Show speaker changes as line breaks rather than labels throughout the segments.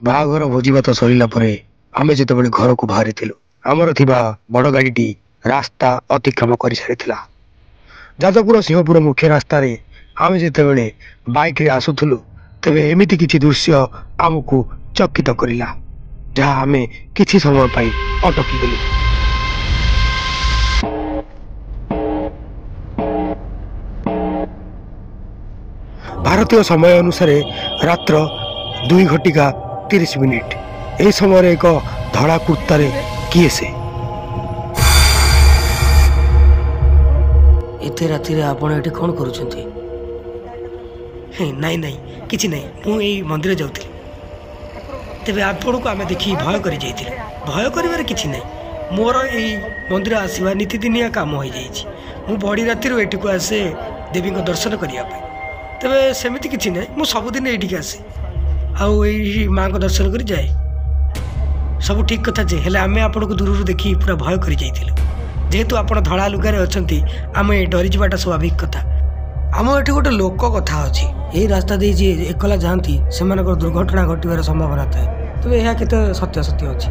ବାହାଘର ଭୋଜିଭାତ ସରିଲା ପରେ ଆମେ ଯେତେବେଳେ ଘରକୁ ବାହାରିଥିଲୁ ଆମର ଥିବା ବଡ଼ ଗାଡ଼ିଟି ରାସ୍ତା ଅତିକ୍ରମ କରିସାରିଥିଲା। ଯାଜପୁର ସିଂହପୁର ମୁଖ୍ୟ ରାସ୍ତାରେ ଆମେ ଯେତେବେଳେ ବାଇକ୍ରେ ଆସୁଥିଲୁ ତେବେ ଏମିତି କିଛି ଦୃଶ୍ୟ ଆମକୁ ଚକିତ କରିଲା, ଯାହା ଆମେ କିଛି ସମୟ ପାଇଁ ଅଟକିଗଲୁ। ଭାରତୀୟ ସମୟ ଅନୁସାରେ ରାତ୍ର 2:30 ଏହି ସମୟରେ ଏକ ଧଳା କୁର୍ତ୍ତାରେ କିଏ ସେ?
ଏତେ ରାତିରେ ଆପଣ ଏଠି କ'ଣ କରୁଛନ୍ତି? ନାଇଁ ନାଇଁ କିଛି ନାହିଁ, ମୁଁ ଏଇ ମନ୍ଦିର ଯାଉଥିଲି। ତେବେ ଆପଣଙ୍କୁ ଆମେ ଦେଖି ଭୟ କରିଯାଇଥିଲୁ। ଭୟ କରିବାରେ କିଛି ନାହିଁ, ମୋର ଏଇ ମନ୍ଦିର ଆସିବା ନୀତିଦିନିଆ କାମ ହୋଇଯାଇଛି। ମୁଁ ବଡ଼ି ରାତିରୁ ଏଠିକୁ ଆସେ ଦେବୀଙ୍କ ଦର୍ଶନ କରିବା ପାଇଁ। ତେବେ ସେମିତି କିଛି ନାହିଁ, ମୁଁ ସବୁଦିନ ଏଇଠିକି ଆସେ ଆଉ ଏଇ ମାଆଙ୍କ ଦର୍ଶନ କରି ଯାଏ। ସବୁ ଠିକ୍ କଥା ଯେ, ହେଲେ ଆମେ ଆପଣଙ୍କୁ ଦୂରରୁ ଦେଖି ପୁରା ଭୟ କରିଯାଇଥିଲୁ। ଯେହେତୁ ଆପଣ ଧଳା ଲୁଗାରେ ଅଛନ୍ତି ଆମେ ଡରିଯିବାଟା ସ୍ୱାଭାବିକ କଥା। ଆମ ଏଠି ଗୋଟେ ଲୋକ କଥା ଅଛି, ଏଇ ରାସ୍ତା ଦେଇ ଯିଏ ଏକଲା ଯାଆନ୍ତି ସେମାନଙ୍କର ଦୁର୍ଘଟଣା ଘଟିବାର ସମ୍ଭାବନା ଥାଏ। ତେବେ ଏହା କେତେ ସତ୍ୟାସତ୍ୟ ଅଛି?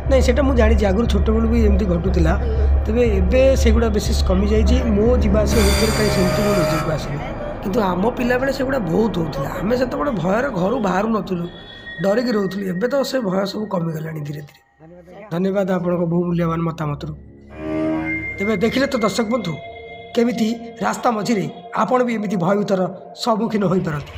ନାଇଁ, ସେଇଟା ମୁଁ ଜାଣିଛି, ଆଗରୁ ଛୋଟବେଳୁ ବି ଏମିତି ଘଟୁଥିଲା। ତେବେ ଏବେ ସେଗୁଡ଼ା ବେଶୀ କମିଯାଇଛି। ମୋ ଯିବା ଆସିବା ଭିତରେ କାହିଁ ସେମିତି ମୋ ନିଜକୁ ଆସିନି, କିନ୍ତୁ ଆମ ପିଲାବେଳେ ସେଗୁଡ଼ା ବହୁତ ହେଉଥିଲା। ଆମେ ସେତେବେଳେ ଭୟରେ ଘରୁ ବାହାରୁ ନଥିଲୁ, ଡରିକି ରହୁଥିଲୁ। ଏବେ ତ ସେ ଭୟ ସବୁ କମିଗଲାଣି ଧୀରେ ଧୀରେ। ଧନ୍ୟବାଦ ଆପଣଙ୍କ ବହୁ ମୂଲ୍ୟବାନ ମତାମତରୁ। ତେବେ ଦେଖିଲେ ତ ଦର୍ଶକ ବନ୍ଧୁ, କେମିତି ରାସ୍ତା ମଝିରେ ଆପଣ ବି ଏମିତି ଭୟଭୀତର ସମ୍ମୁଖୀନ ହୋଇପାରନ୍ତି।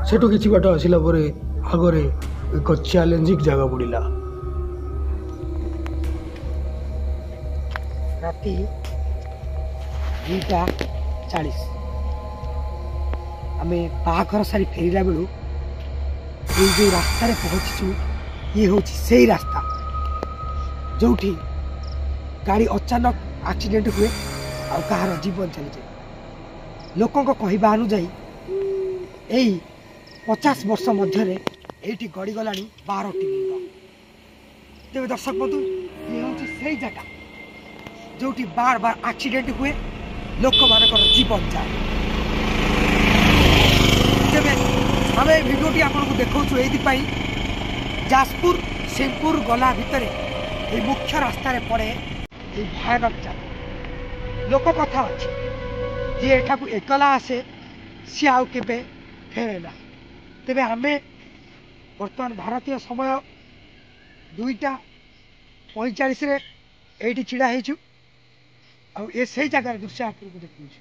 ସେଠୁ କିଛି ବାଟ ଆସିଲା ପରେ ଆଗରେ ଏକ ଚ୍ୟାଲେଞ୍ଜିଂ ଜାଗା ପଡ଼ିଲା। ରାତି 2:40 ଆମେ ବାହାଘର ସାରି ଫେରିଲା ବେଳୁ ଏଇ ଯେଉଁ ରାସ୍ତାରେ ପହଞ୍ଚିଛୁ, ଇଏ ହେଉଛି ସେଇ ରାସ୍ତା ଯେଉଁଠି ଗାଡ଼ି ଅଚାନକ ଆକ୍ସିଡେଣ୍ଟ ହୁଏ ଆଉ କାହାର ଜୀବନ ଚାଲିଯାଏ। ଲୋକଙ୍କ କହିବା ଅନୁଯାୟୀ ଏଇ 50 ବର୍ଷ ମଧ୍ୟରେ ଏଇଠି ଗଡ଼ିଗଲାଣି 12ଟି ମୁଣ୍ଡ। ତେବେ ଦର୍ଶକ ବନ୍ଧୁ, ଇଏ ହେଉଛି ସେଇ ଜାଗା ଯେଉଁଠି ବାର ବାର ଆକ୍ସିଡେଣ୍ଟ ହୁଏ, ଲୋକମାନଙ୍କର ଜୀବନ ଯାଏ। ତେବେ ଆମେ এই ଭିଡ଼ିଓଟି ଆପଣଙ୍କୁ ଦେଖାଉଛୁ ଏଇଥିପାଇଁ, ଯାଜପୁର ସିଂହପୁର ଗଲା ଭିତରେ এই ମୁଖ୍ୟ ରାସ୍ତାରେ ପଡ଼େ এই ଭୟାନକ ଜାଗା। ଲୋକ କଥା ଅଛି, ଯିଏ ଏଠାକୁ ଏକଲା ଆସେ ସିଏ ଆଉ କେବେ ଫେରେ ନା। ତେବେ ଆମେ ବର୍ତ୍ତମାନ ଭାରତୀୟ ସମୟ 2:45 ଏଇଠି ଛିଡ଼ା ହେଇଛୁ ଆଉ ଏ ସେଇ ଜାଗାର ଦୃଶ୍ୟ ଆପଣଙ୍କୁ ଦେଖାଉଛି।